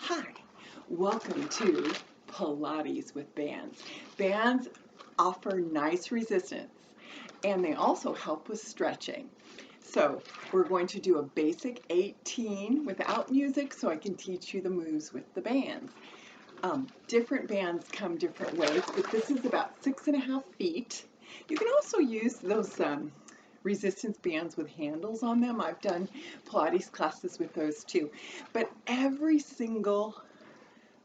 Hi, welcome to Pilates with bands. Bands offer nice resistance and they also help with stretching. So we're going to do a basic 18 without music so I can teach you the moves with the bands. Different bands come different ways, but this is about 6.5 feet. You can also use those resistance bands with handles on them. I've done Pilates classes with those too. But every single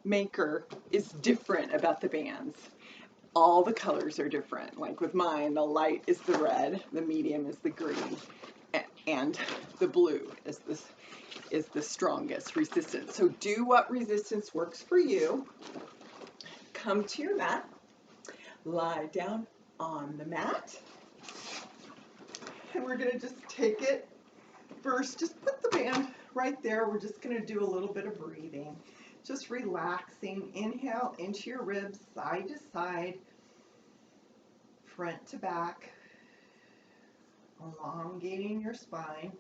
maker is different about the bands. All the colors are different. Like with mine, the light is the red, the medium is the green, and the blue is the strongest resistance. So do what resistance works for you. Come to your mat, lie down on the mat, and we're going to just take it first. Just put the band right there. We're just going to do a little bit of breathing. Just relaxing. Inhale into your ribs, side to side, front to back, elongating your spine.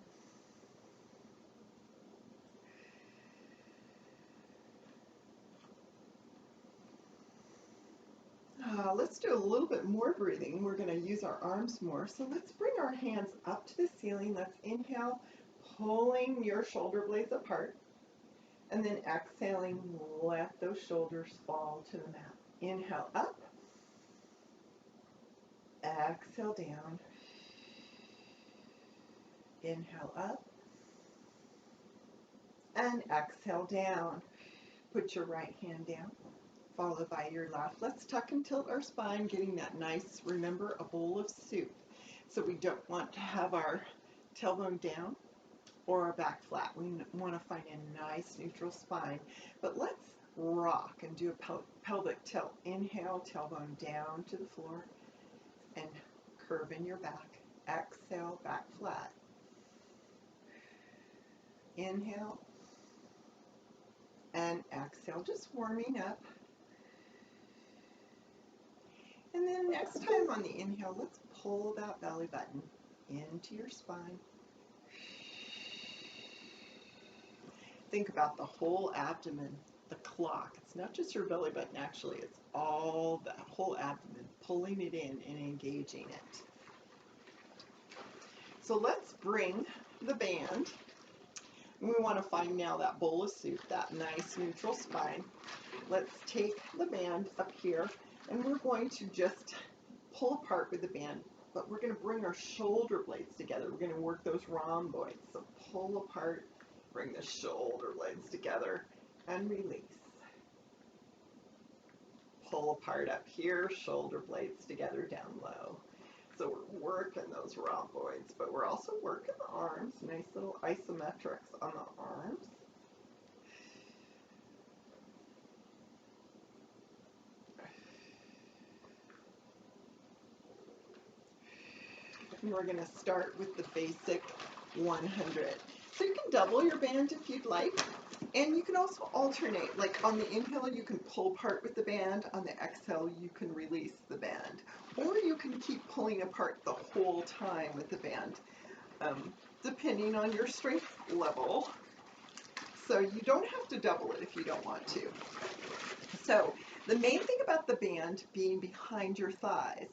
Let's do a little bit more breathing. We're going to use our arms more. So let's bring our hands up to the ceiling. Let's inhale, pulling your shoulder blades apart. And then exhaling, let those shoulders fall to the mat. Inhale up. Exhale down. Inhale up. And exhale down. Put your right hand down, followed by your left. Let's tuck and tilt our spine, getting that nice, remember, a bowl of soup. So we don't want to have our tailbone down or our back flat. We want to find a nice neutral spine. But let's rock and do a pelvic tilt. Inhale, tailbone down to the floor and curve in your back. Exhale, back flat. Inhale and exhale, just warming up. And then next time on the inhale, let's pull that belly button into your spine. Think about the whole abdomen, the clock. It's not just your belly button, actually. It's all that whole abdomen, pulling it in and engaging it. So let's bring the band. We want to find now that bowl of soup, that nice neutral spine. Let's take the band up here, and we're going to just pull apart with the band, but we're going to bring our shoulder blades together. We're going to work those rhomboids. So pull apart, bring the shoulder blades together, and release. Pull apart up here, shoulder blades together down low. So we're working those rhomboids, but we're also working the arms. Nice little isometrics on the arms. And we're going to start with the basic 100. So you can double your band if you'd like, and you can also alternate. Like on the inhale, you can pull apart with the band. On the exhale, you can release the band. Or you can keep pulling apart the whole time with the band, depending on your strength level. So you don't have to double it if you don't want to. So the main thing about the band being behind your thighs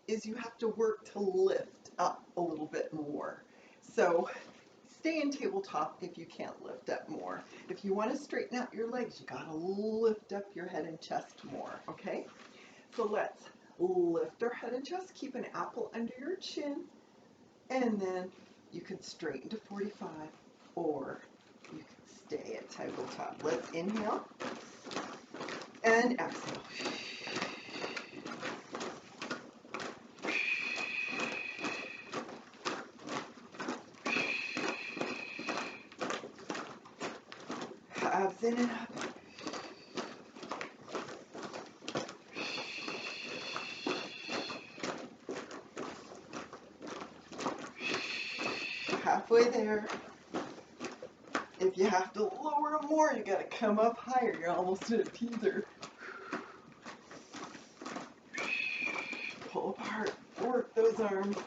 is you have to work to lift up a little bit more. So stay in tabletop if you can't lift up more. If you want to straighten out your legs, you got to lift up your head and chest more, okay? So let's lift our head and chest, keep an apple under your chin, and then you can straighten to 45, or you can stay at tabletop. Let's inhale and exhale. Abs in and up. Halfway there. If you have to lower them more, you got to come up higher. You're almost at a teaser. Pull apart. Work those arms.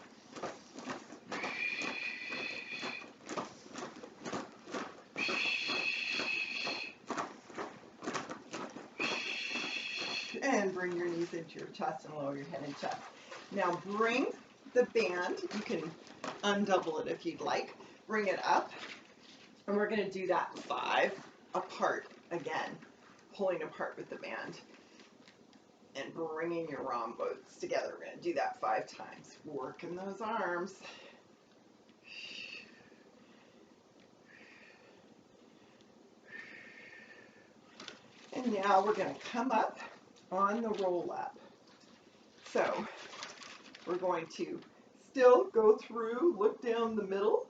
And bring your knees into your chest and lower your head and chest. Now bring the band, you can undouble it if you'd like, bring it up, and we're going to do that 5 apart again, pulling apart with the band and bringing your rhombos together. We're going to do that 5 times, working those arms. And now we're going to come up on the roll up. So we're going to still go through, look down the middle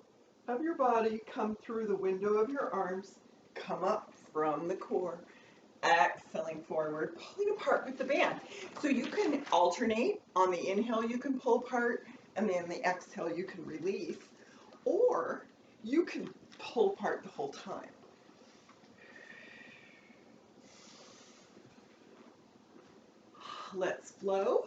of your body, come through the window of your arms, come up from the core, exhaling forward, pulling apart with the band. So you can alternate. On the inhale you can pull apart, and then the exhale you can release, or you can pull apart the whole time. Let's flow.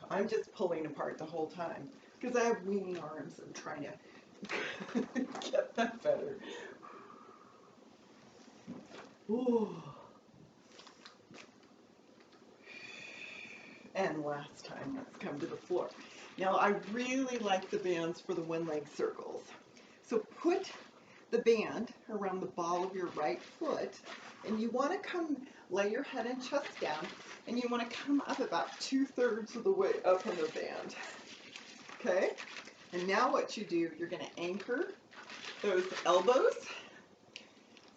I'm just pulling apart the whole time because I have weenie arms. I'm trying to get that better. Ooh. And last time, let's come to the floor. Now I really like the bands for the one leg circles. So put the band around the ball of your right foot, and you want to come lay your head and chest down, and you want to come up about 2/3 of the way up on the band. Okay? And now what you do, you're going to anchor those elbows.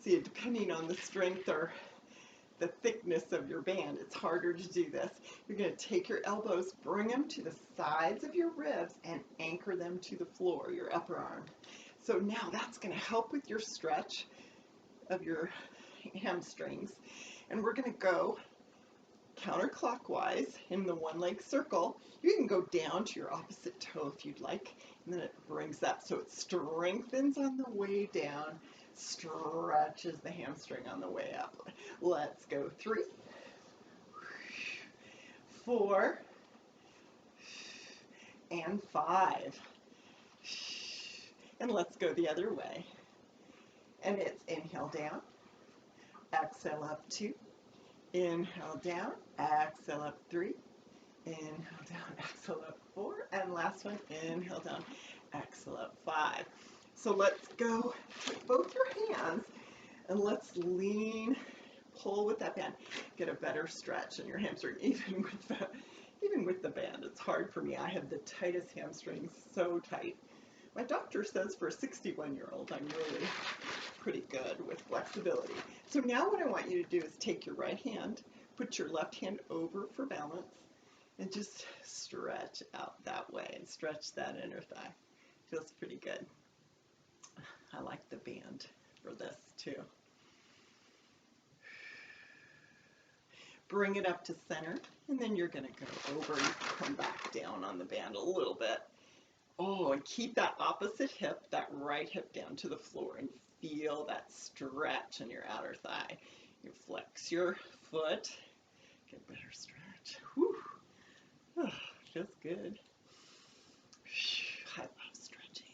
See, depending on the strength or the thickness of your band, it's harder to do this. You're going to take your elbows, bring them to the sides of your ribs, and anchor them to the floor, your upper arm. So now that's going to help with your stretch of your hamstrings. And we're going to go counterclockwise in the one leg circle. You can go down to your opposite toe if you'd like, and then it brings up. So it strengthens on the way down, stretches the hamstring on the way up. Let's go 3, 4, and 5. And let's go the other way. And it's inhale down, exhale up 2, inhale down, exhale up 3, inhale down, exhale up 4, and last one, inhale down, exhale up 5. So let's go, take both your hands, and let's lean, pull with that band. Get a better stretch in your hamstring, even with the band. It's hard for me. I have the tightest hamstrings, so tight. My doctor says for a 61-year-old, I'm really pretty good with flexibility. So now what I want you to do is take your right hand, put your left hand over for balance, and just stretch out that way and stretch that inner thigh. Feels pretty good. I like the band for this too. Bring it up to center, and then you're going to go over and come back down on the band a little bit. Oh, and keep that opposite hip, that right hip down to the floor, and feel that stretch in your outer thigh. You flex your foot, get a better stretch. Whew. Oh, feels good. I love stretching.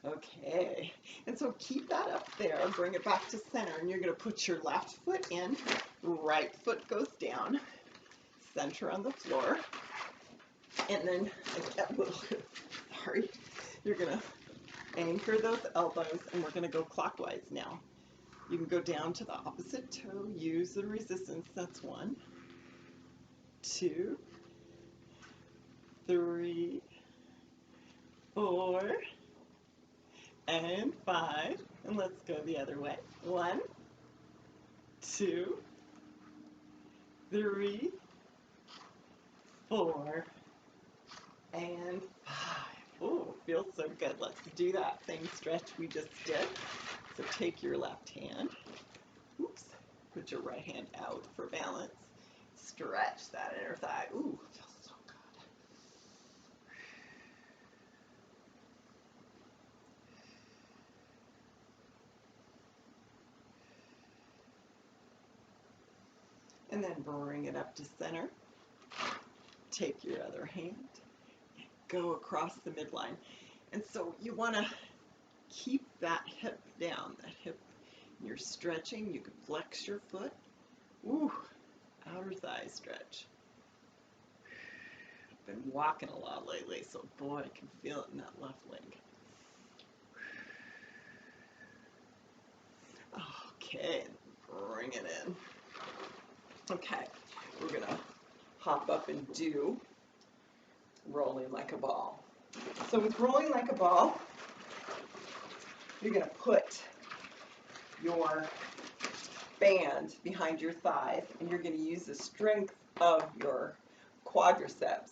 Okay, and so keep that up there, bring it back to center, and you're going to put your left foot in, right foot goes down, center on the floor, and then you're going to anchor those elbows, and we're going to go clockwise now. You can go down to the opposite toe, use the resistance. That's 1, 2, 3, 4, and 5. And let's go the other way. 1, 2, 3, 4, and 5. Oh, feels so good. Let's do that same stretch we just did. So take your left hand, oops, put your right hand out for balance, stretch that inner thigh. Ooh, feels so good. And then bring it up to center. Take your other hand and go across the midline. And so you want to keep that hip down, that hip. You're stretching, you can flex your foot. Ooh, outer thigh stretch. I've been walking a lot lately, so boy, I can feel it in that left leg. Okay, bring it in. Okay, we're gonna hop up and do rolling like a ball. So with rolling like a ball, you're gonna put your band behind your thighs, and you're going to use the strength of your quadriceps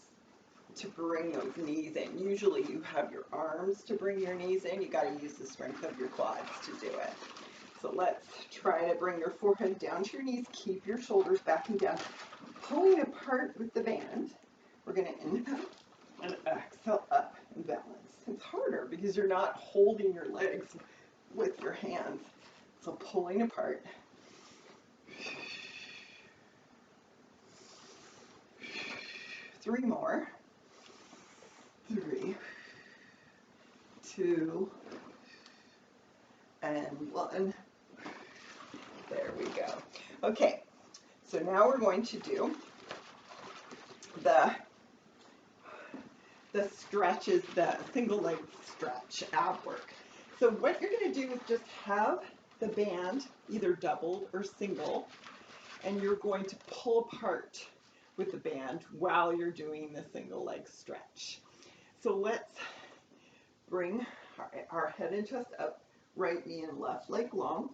to bring those knees in. Usually you have your arms to bring your knees in. You got to use the strength of your quads to do it. So let's try to bring your forehead down to your knees. Keep your shoulders back and down. Pulling apart with the band, we're going to inhale and exhale up and balance. It's harder because you're not holding your legs with your hands. So pulling apart. 3 more. 3, 2, and 1. There we go. Okay, so now we're going to do the stretches, the single leg stretch, ab work. So what you're going to do is just have the band either doubled or single, and you're going to pull apart with the band while you're doing the single leg stretch. So let's bring our head and chest up, right knee and left leg long,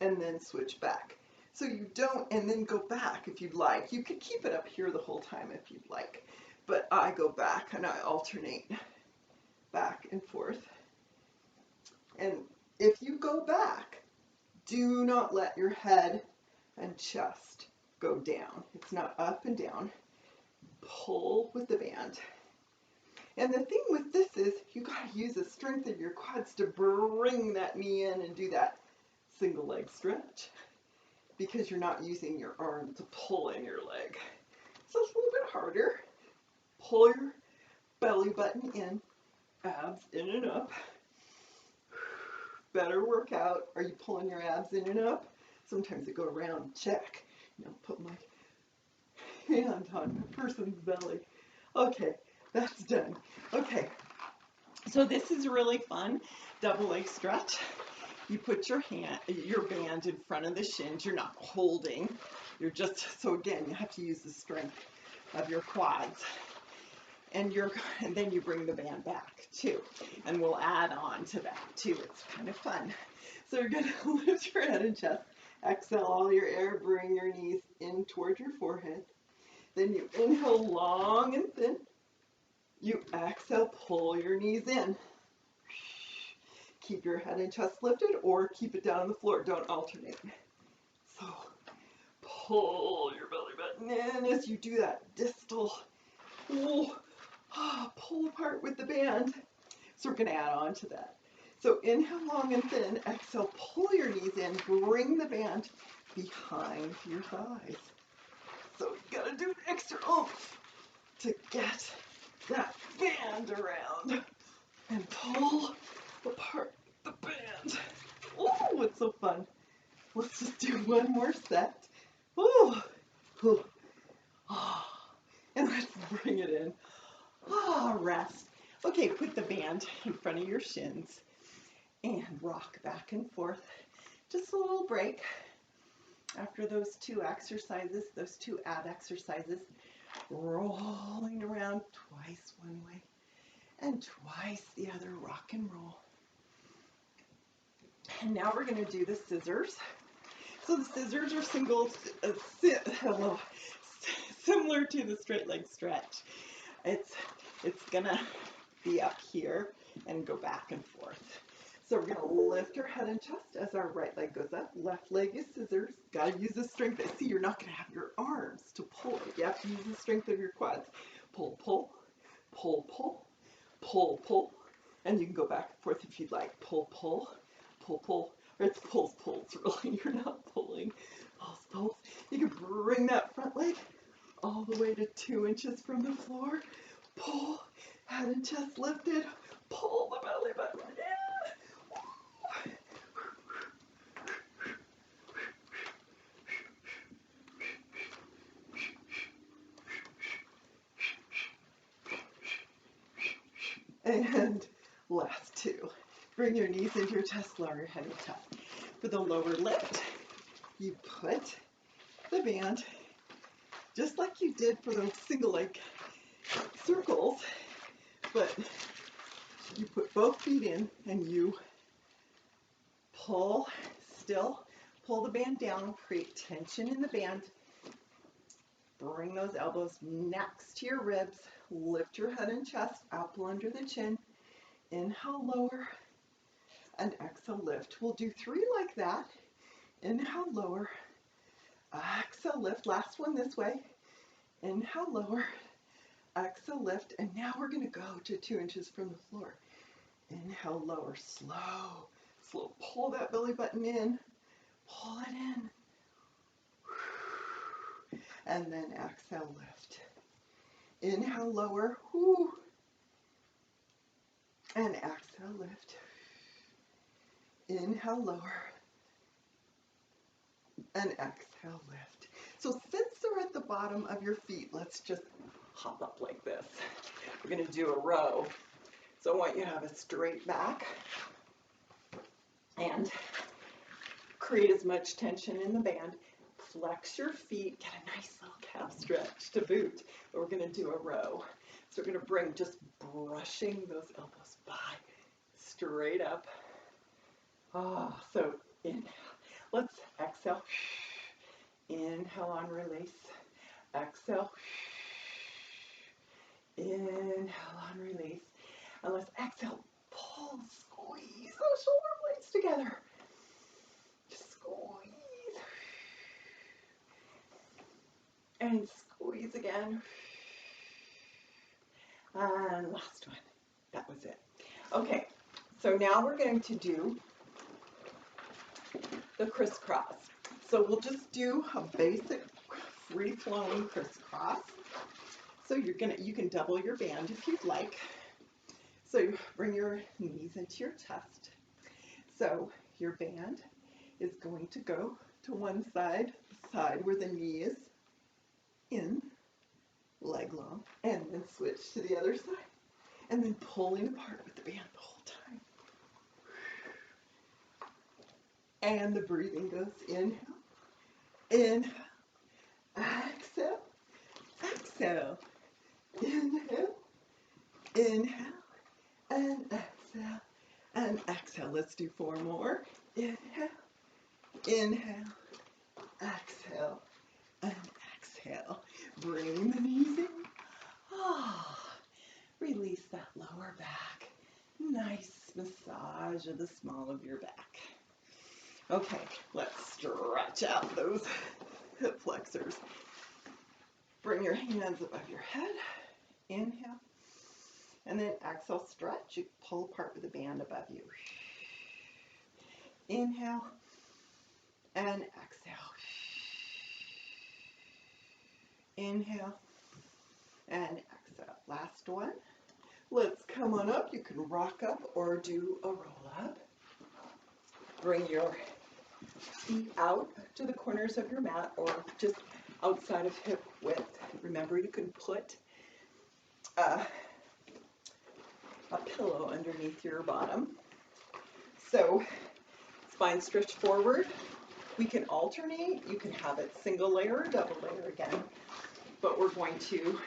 and then switch back. So you don't, and then go back if you'd like. You could keep it up here the whole time if you'd like, but I go back and I alternate back and forth. And if you go back, do not let your head and chest go down. It's not up and down. Pull with the band. And the thing with this is you got to use the strength of your quads to bring that knee in and do that single leg stretch, because you're not using your arm to pull in your leg. So it's a little bit harder. Pull your belly button in, abs in and up. Better workout. Are you pulling your abs in and up? Sometimes they go around. Check. Now put my hand on the person's belly. Okay, that's done. Okay, so this is really fun. Double leg stretch. You put your band in front of the shins. You're not holding. You're just, so again, you have to use the strength of your quads. And then you bring the band back too. And we'll add on to that too. It's kind of fun. So you're going to lift your head and chest. Exhale all your air. Bring your knees in towards your forehead. Then you inhale long and thin. You exhale, pull your knees in. Keep your head and chest lifted or keep it down on the floor. Don't alternate. So pull your belly button in as you do that distal. Pull apart with the band. So we're going to add on to that. So inhale long and thin. Exhale, pull your knees in. Bring the band behind your thighs. So you got to do an extra oomph to get that band around. And pull apart the band. Oh, it's so fun. Let's just do one more set. And let's bring it in. Rest. Okay, put the band in front of your shins and rock back and forth. Just a little break after those 2 exercises, those 2 ab exercises. Rolling around twice one way and twice the other, rock and roll. And now we're going to do the scissors. So the scissors are similar to the straight leg stretch. It's going to be up here and go back and forth. So we're going to lift our head and chest as our right leg goes up. Left leg is scissors. Got to use the strength. See, you're not going to have your arms to pull it. You have to use the strength of your quads. Pull, pull, pull, pull, pull, pull. And you can go back and forth if you'd like. Pull, pull, pull, pull. Or it's pulls, pulls, really. You're not pulling. Pulls, pulls. You can bring that front leg all the way to 2 inches from the floor. Pull, head and chest lifted. Pull the belly button And last two. Bring your knees into your chest, lower your head and top. For the lower lift, you put the band just like you did for those single leg circles, but you put both feet in and you pull the band down, create tension in the band. Bring those elbows next to your ribs, lift your head and chest up under the chin. Inhale, lower, and exhale, lift. We'll do 3 like that. Inhale, lower, exhale, lift. Last one this way. Inhale, lower, exhale, lift. And now we're going to go to 2 inches from the floor. Inhale, lower, slow. Pull that belly button in. Pull it in. And then exhale, lift. Inhale, lower. Whoo. And exhale, lift. Inhale, lower. And exhale, lift. So since they're at the bottom of your feet, let's just hop up like this. We're going to do a row. So I want you to have a straight back and create as much tension in the band. Flex your feet, get a nice little calf stretch to boot. But we're going to do a row. So we're going to bring, just brushing those elbows by, straight up. So inhale. Let's exhale. Inhale on release. Exhale. Inhale on release. And let's exhale. Pull, squeeze those shoulder blades together. Squeeze. And squeeze again. And last one. That was it. Okay, so now we're going to do the crisscross. So we'll just do a basic free-flowing crisscross. So you can double your band if you'd like. So you bring your knees into your chest. So your band is going to go to one side, the side where the knee is in, leg long, and then switch to the other side. And then pulling apart with the band the whole time. And the breathing goes inhale, inhale, exhale, exhale, inhale, inhale, and exhale, and exhale. Let's do 4 more. Inhale, inhale, exhale, and exhale. Bring the knees in. Release that lower back. Nice massage of the small of your back. Okay, let's stretch out those hip flexors. Bring your hands above your head. Inhale. And then exhale, stretch. You pull apart with the band above you. Inhale. And exhale. Inhale. And exhale. Last one. Let's come on up. You can rock up or do a roll up. Bring your feet out to the corners of your mat or just outside of hip width. Remember, you can put a pillow underneath your bottom. So spine stretch forward. We can alternate. You can have it single layer or double layer again. But we're going to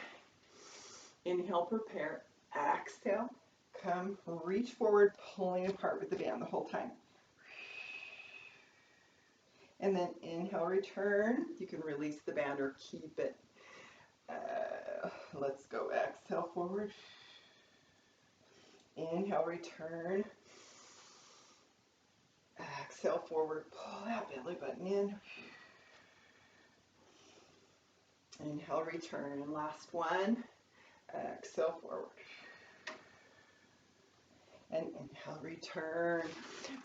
inhale, prepare, exhale, come, reach forward, pulling apart with the band the whole time. And then inhale, return. You can release the band or keep it. Let's go. Exhale, forward. Inhale, return. Exhale, forward. Pull that belly button in. Inhale, return. And last one. Exhale, forward. And inhale, return.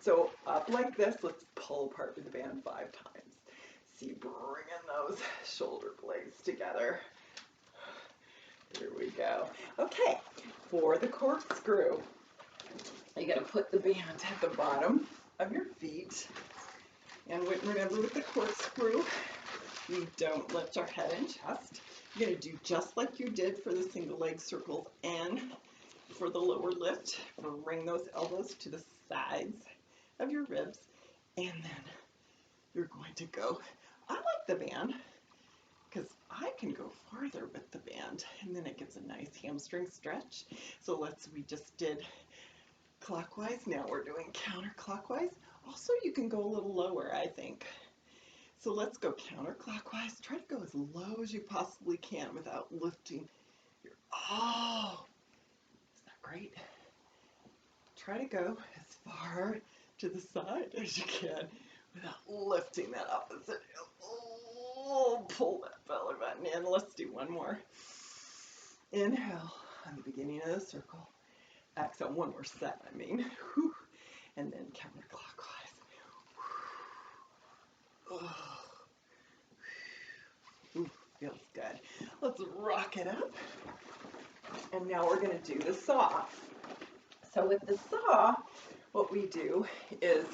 So up like this, let's pull apart with the band 5 times. See, bringing those shoulder blades together. Here we go. Okay, for the corkscrew, you gotta put the band at the bottom of your feet. And remember with the corkscrew, we don't lift our head and chest. You're gonna do just like you did for the single leg circles and for the lower lift. Bring those elbows to the sides of your ribs, and then you're going to go. I like the band because I can go farther with the band, and then it gives a nice hamstring stretch. So we just did clockwise, now we're doing counterclockwise. Also, you can go a little lower, I think. So let's go counterclockwise. Try to go as low as you possibly can without lifting your, oh, isn't that great? Try to go as far to the side as you can without lifting that opposite hip. Oh, pull that belly button in. Let's do one more. Inhale on the beginning of the circle. Exhale, one more set, I mean. Whew. And then counterclockwise. Oh. Ooh, feels good. Let's rock it up. And now we're going to do the saw. So with the saw, what we do is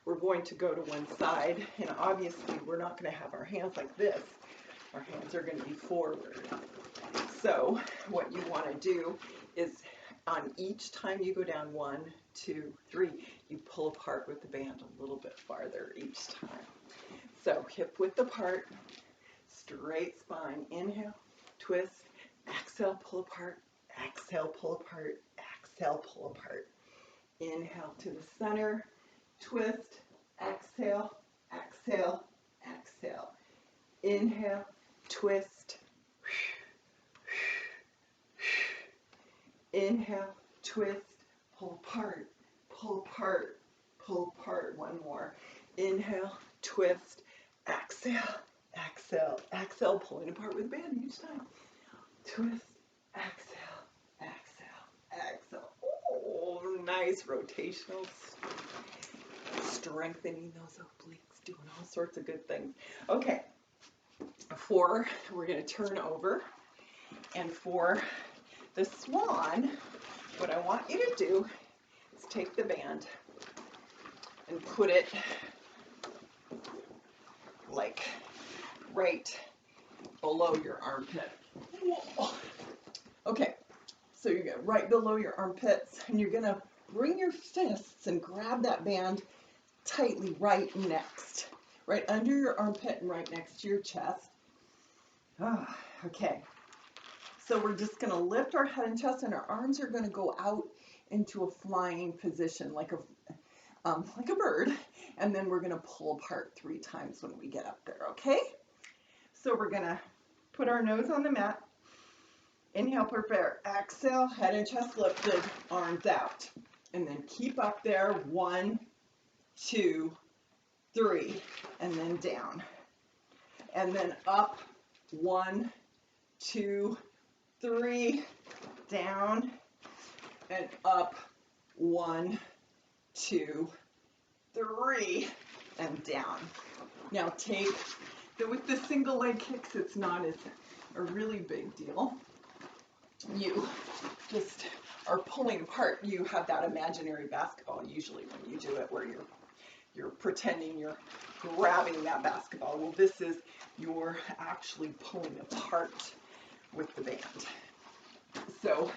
we're going to go to one side, and obviously we're not going to have our hands like this. Our hands are going to be forward. So what you want to do is on each time you go down 1, 2, 3, you pull apart with the band a little bit farther each time. So hip width apart, straight spine. Inhale, twist, exhale, pull apart, exhale, pull apart, exhale, pull apart. Inhale to the center, twist, exhale, exhale, exhale. Inhale, twist. Inhale, twist, pull apart, pull apart, pull apart. One more. Inhale, twist, exhale, exhale, exhale, pulling apart with the band each time. Twist, exhale, exhale, exhale. Oh, nice rotational. Strengthening those obliques, doing all sorts of good things. Okay, we're going to turn over, and for the swan, what I want you to do is take the band and put it like right below your armpit. Whoa. Okay, so you get right below your armpits, and you're going to bring your fists and grab that band tightly right next, right under your armpit and right next to your chest. Ah, okay. So we're just going to lift our head and chest, and our arms are going to go out into a flying position like a bird, and then we're going to pull apart 3 times when we get up there, okay? So we're going to put our nose on the mat. Inhale, prepare. Exhale, head and chest lifted, arms out. And then keep up there. 1, 2, 3, and then down. And then up. 1, 2, 3, down, and up. 1, 2, 3, and down. Now with the single leg kicks, it's not as a really big deal. You just are pulling apart. You have that imaginary basketball usually when you do it, where you're pretending you're grabbing that basketball. Well, this is you're actually pulling apart with the band. So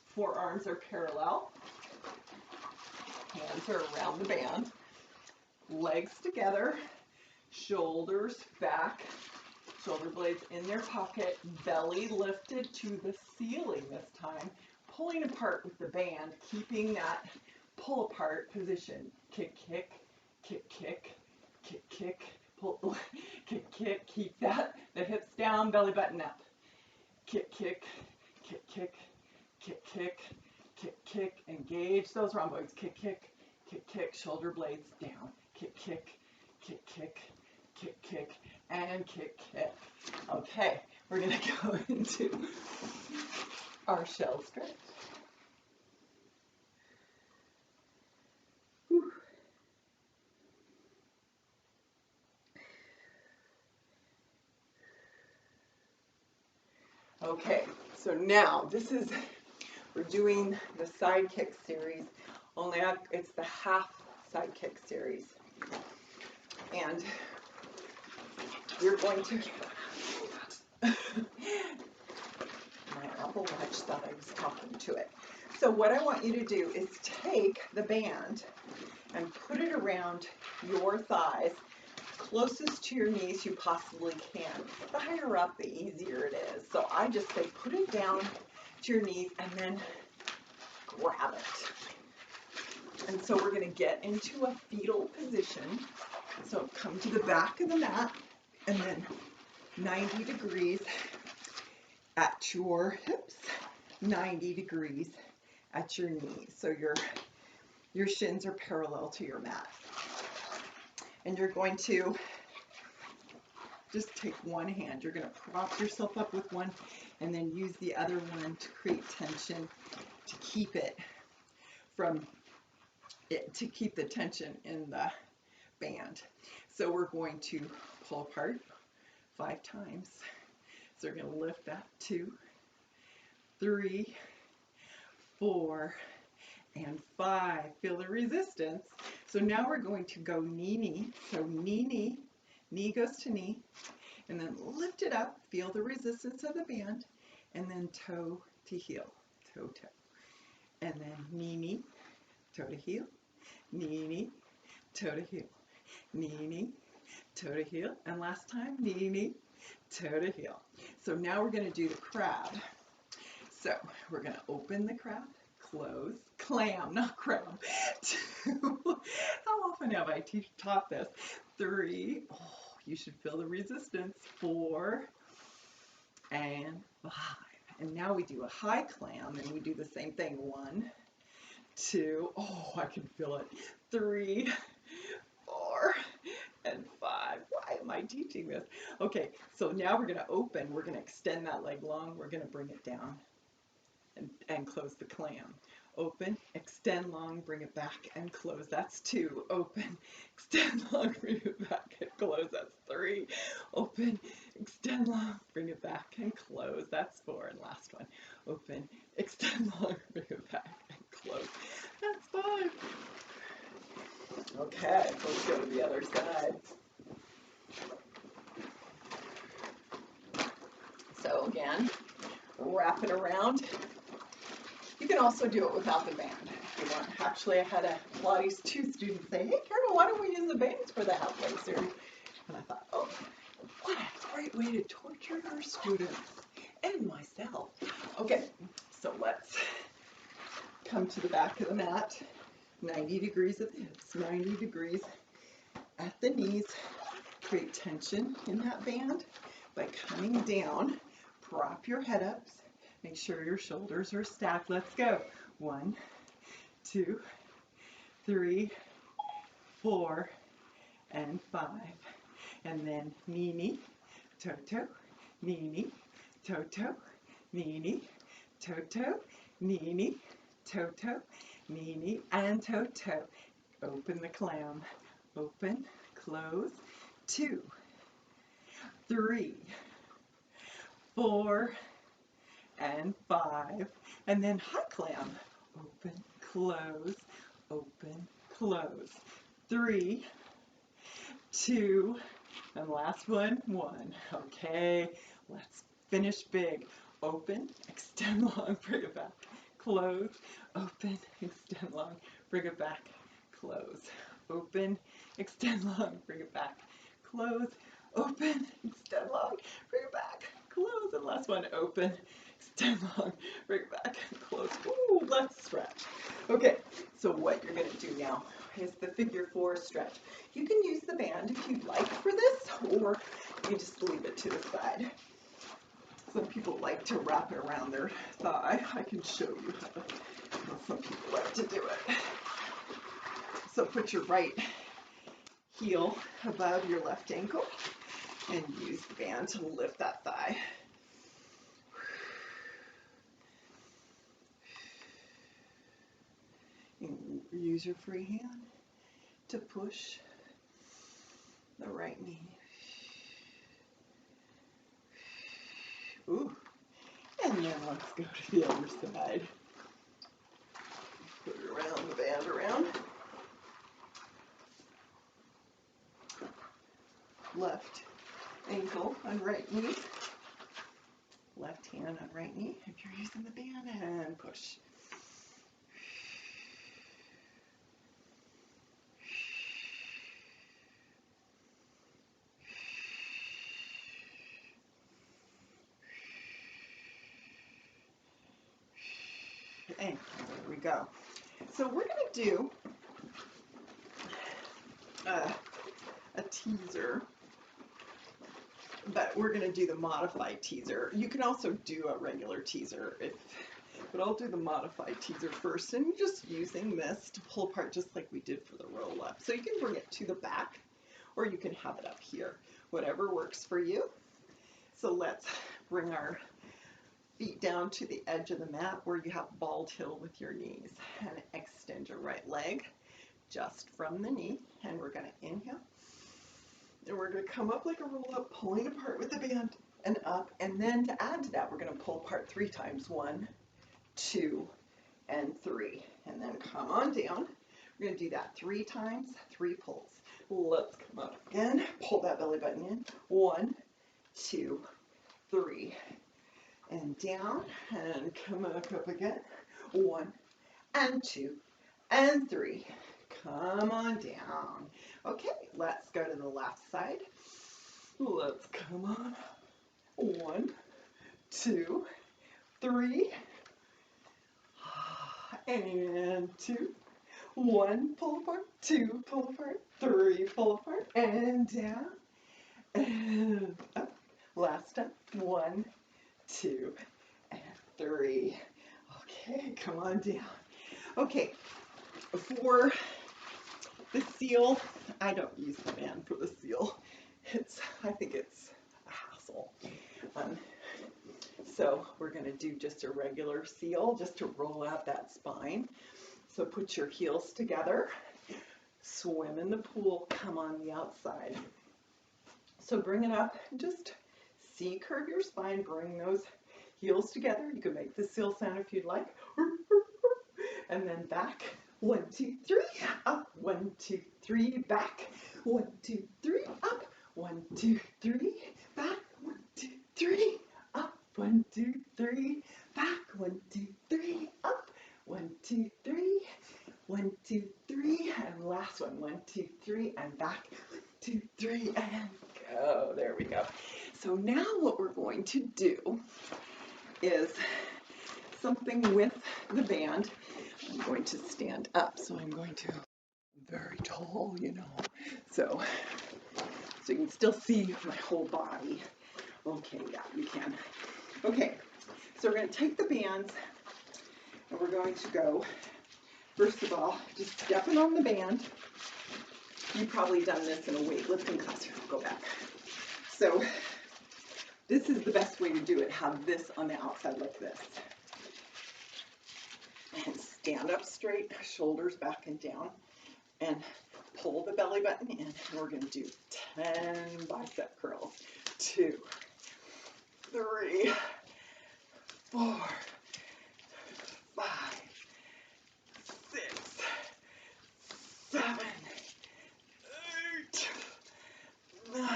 forearms are parallel, hands are around the band, legs together, shoulders back, shoulder blades in their pocket, belly lifted to the ceiling this time, pulling apart with the band, keeping that pull apart position. Kick, kick, kick, kick, kick, kick, pull, kick, kick, keep the hips down, belly button up. Kick, kick, kick, kick, kick, kick, kick, kick, engage those rhomboids. Kick, kick, kick, kick, shoulder blades down. Kick, kick, kick, kick, kick, kick, and kick, kick. Okay, we're going to go into our shell stretch. Whew. Okay, so now we're doing the sidekick series, only it's the half sidekick series. And you're going to, my arm so much that I was talking to it. So what I want you to do is take the band and put it around your thighs, closest to your knees you possibly can. The higher up, the easier it is. So I just say put it down to your knees and then grab it. And so we're going to get into a fetal position. So come to the back of the mat and then 90 degrees at your hips, 90 degrees at your knees. So your shins are parallel to your mat. And you're going to just take one hand. You're going to prop yourself up with one and then use the other one to create tension to keep it to keep the tension in the band. So we're going to pull apart 5 times. So we're going to lift that 2, 3, 4, and 5. Feel the resistance. So now we're going to go knee. So knee, knee goes to knee, and then lift it up. Feel the resistance of the band, and then toe to heel, toe, and then knee, toe to heel, knee, toe to heel, knee, toe to heel, and last time knee, toe to heel. So now we're going to do the crab. So we're going to open the crab, close, clam, not crab. 2, how often have I taught this? 3, oh, you should feel the resistance. 4 and 5. And now we do a high clam and we do the same thing. 1, 2, oh, I can feel it. 3, 4, and 5. Why am I teaching this? Okay, so now we're going to open. We're going to extend that leg long. We're going to bring it down and close the clam. Open, extend long, bring it back and close. That's 2. Open, extend long, bring it back and close. That's 3. Open, extend long, bring it back and close. That's 4. And last one. Open, extend long, bring it back and close. That's 5. Okay, let's go to the other side. So again, wrap it around. You can also do it without the band if you want. Actually, I had a Pilates 2 student say, hey Carol, why don't we use the bands for the halfway series? And I thought, oh, what a great way to torture our students and myself. Okay, so let's come to the back of the mat. 90 degrees at the hips, 90 degrees at the knees. Create tension in that band by coming down. Prop your head up. Make sure your shoulders are stacked. Let's go. 1, 2, 3, 4, and 5. And then knee, toe, knee, toe, knee, toe, knee, toe, knee, and toe. Open the clam. Open, close. 2, 3, 4, and 5. And then high clam. Open, close. 3, 2, and last one, 1. Okay, let's finish big. Open, extend long, bring it back. Close, open, extend long, bring it back. Close, open, extend long, bring it back. Close, open, extend long, bring it back. Close, and last one, open, extend long, bring it back, close. Ooh, let's stretch. Okay, so what you're going to do now is the figure 4 stretch. You can use the band if you'd like for this, or you just leave it to the side. Some people like to wrap it around their thigh. I can show you how some people like to do it. So put your right heel above your left ankle and use the band to lift that thigh. And use your free hand to push the right knee. Ooh. And then let's go to the other side. Put it around the band around. Left ankle on right knee. Left hand on right knee if you're using the band, and push. And there we go. So we're going to do a teaser, but we're going to do the modified teaser. You can also do a regular teaser, but I'll do the modified teaser first, and you're just using this to pull apart just like we did for the roll up. So you can bring it to the back, or you can have it up here, whatever works for you. So let's bring our feet down to the edge of the mat where you have ball heel with your knees, and extend your right leg just from the knee, and we're going to inhale, and we're going to come up like a roll up, pulling apart with the band and up, and then to add to that we're going to pull apart 3 times, 1, 2, and 3, and then come on down. We're going to do that 3 times, 3 pulls. Let's come up again, pull that belly button in, 1, 2, 3, and down, and come back up again, 1, and 2, and 3. Come on down. Okay, let's go to the left side. Let's come on. 1, 2, 3, and 2. 1, pull apart, 2, pull apart, 3, pull apart, and down, and up. Last time, 1, 2, and 3. Okay, come on down. Okay, for the seal, I don't use the band for the seal. I think it's a hassle. So we're going to do just a regular seal just to roll out that spine. So put your heels together, swim in the pool, come on the outside. So bring it up, just C-curve your spine, bring those heels together. You can make the seal sound if you'd like. And then back, 1, 2, 3, up, 1, 2, 3, back, 1, 2, 3, up, 1, 2, 3, back, 1, 2, 3, up, 1, 2, 3, back, 1, 2, 3, up, 1, 2, 3, 1, 2, 3, and last one, 1, 2, 3, and back, 1, 2, 3, and go. There we go. So now what we're going to do is something with the band. I'm going to stand up, so I'm going to, very tall, you know, so you can still see my whole body. Okay, yeah, you can. Okay, so we're going to take the bands, and we're going to go, first of all, just stepping on the band. You've probably done this in a weightlifting class. Here, go back. So this is the best way to do it. Have this on the outside like this. And stand up straight, shoulders back and down, and pull the belly button in. And we're going to do 10 bicep curls. 2, 3, 4, 5, 6, 7, 8, 9,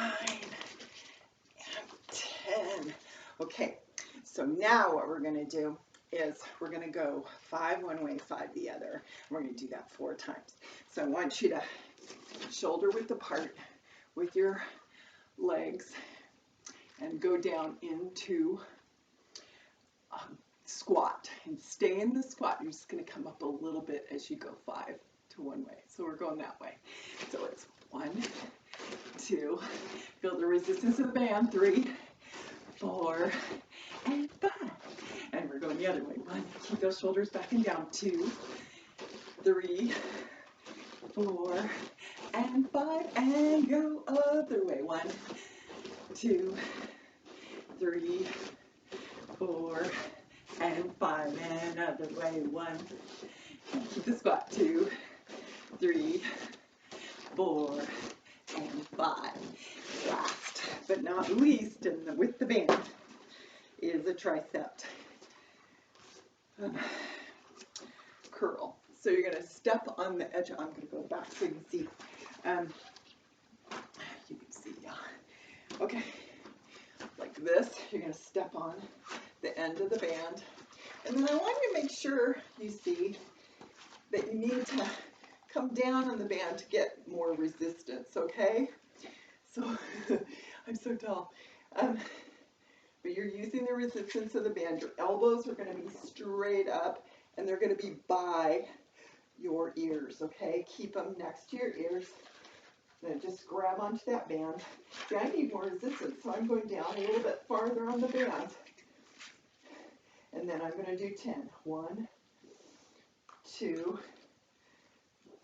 and 10. Okay, so now what we're going to do is we're going to go 5 one way, 5 the other. And we're going to do that 4 times. So I want you to shoulder width apart with your legs and go down into squat and stay in the squat. You're just going to come up a little bit as you go 5 to one way. So we're going that way. So it's 1, 2, feel the resistance of the band, 3, 4, and 5. And we're going the other way. 1, keep those shoulders back and down. 2, 3, 4, and 5, and go other way. 1, 2, 3, 4, and 5, and other way. 1, keep the squat. 2, 3, 4, and 5. Last but not least, and with the band, is a tricep curl. So you're going to step on the edge. I'm going to go back so you can see. You can see, yeah. Okay, like this. You're going to step on the end of the band. And then I want you to make sure you see that you need to come down on the band to get more resistance, okay? So, I'm so tall. But you're using the resistance of the band. Your elbows are going to be straight up, and they're going to be by your ears, okay? Keep them next to your ears. Then just grab onto that band. See, I need more resistance, so I'm going down a little bit farther on the band. And then I'm going to do 10. 1, 2,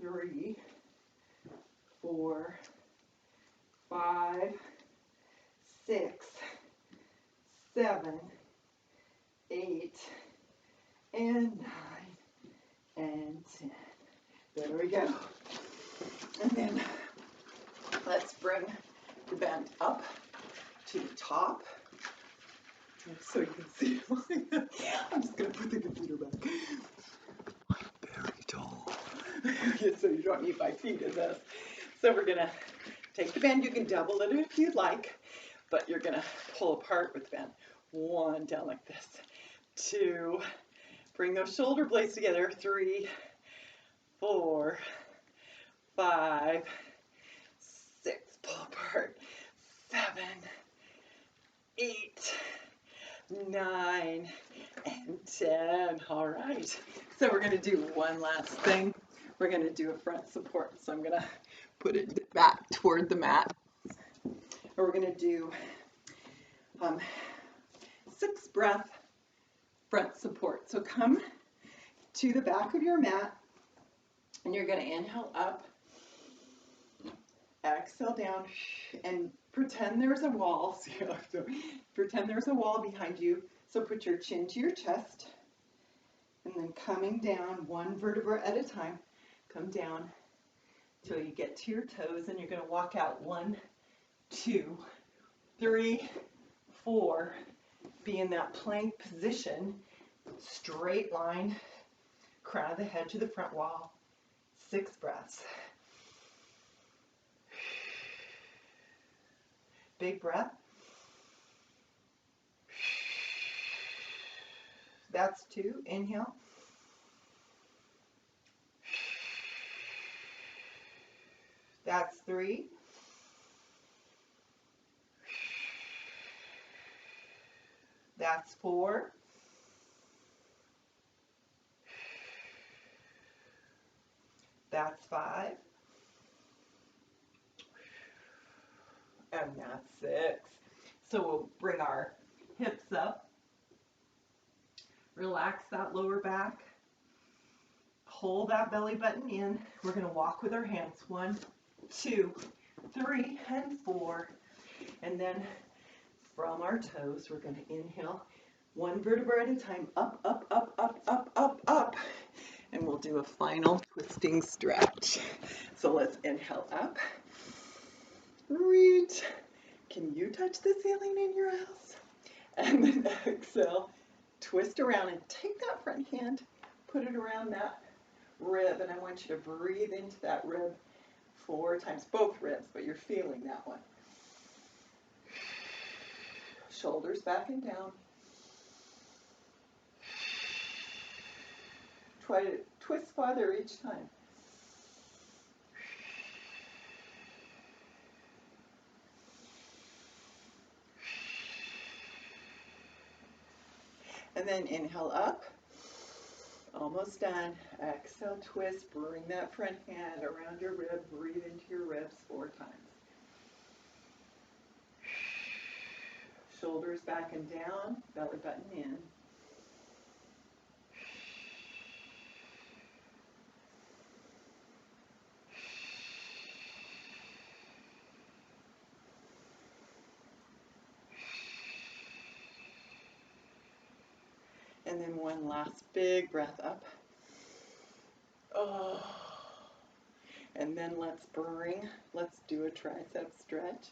3, 4, 5, 6, 7, 8, and 9, and 10. There we go. And then let's bring the band up to the top so you can see. I'm just going to put the computer back. I'm very tall. So you don't need my feet in this. So we're going to take the band. You can double it if you'd like, but you're going to pull apart with the band. 1, down like this. 2, bring those shoulder blades together. 3, 4, 5, 6, pull apart. 7, 8, 9, and 10. All right. So we're going to do one last thing. We're going to do a front support. So I'm going to put it back toward the mat. And we're going to do 6 breath front support. So come to the back of your mat, and you're going to inhale up, exhale down, and pretend there's a wall. So pretend there's a wall behind you. So put your chin to your chest, and then coming down 1 vertebra at a time. Come down till you get to your toes, and you're going to walk out 1, 2, 3, 4. Be in that plank position, straight line, crown of the head to the front wall. 6 breaths. Big breath. That's 2. Inhale. That's 3. That's 4. That's 5. And that's 6. So we'll bring our hips up. Relax that lower back. Pull that belly button in. We're going to walk with our hands. 1, 2, 3, and 4. And then from our toes, we're going to inhale 1 vertebra at a time. Up, up, up, up, up, up, up. And we'll do a final twisting stretch. So let's inhale up. Reach. Can you touch the ceiling in your house? And then exhale. Twist around and take that front hand. Put it around that rib. And I want you to breathe into that rib 4 times. Both ribs, but you're feeling that one. Shoulders back and down. Try to twist farther each time. And then inhale up. Almost done. Exhale, twist. Bring that front hand around your rib. Breathe into your ribs 4 times. Shoulders back and down. Belly button in. And then one last big breath up. Oh. And then let's do a tricep stretch.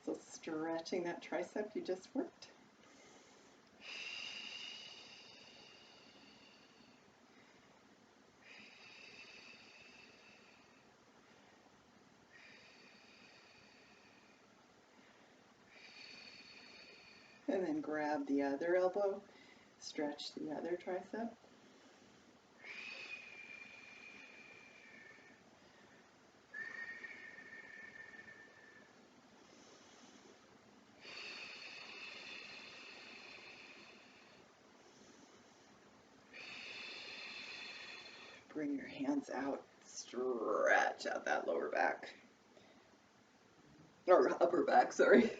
So stretching that tricep you just worked. And then grab the other elbow, stretch the other tricep. Bring your hands out, stretch out that lower back. Or upper back, sorry.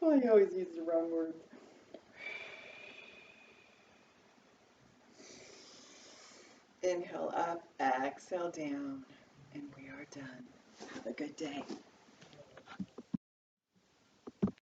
Oh, I always use the wrong words. Inhale up, exhale down, and we are done. Have a good day.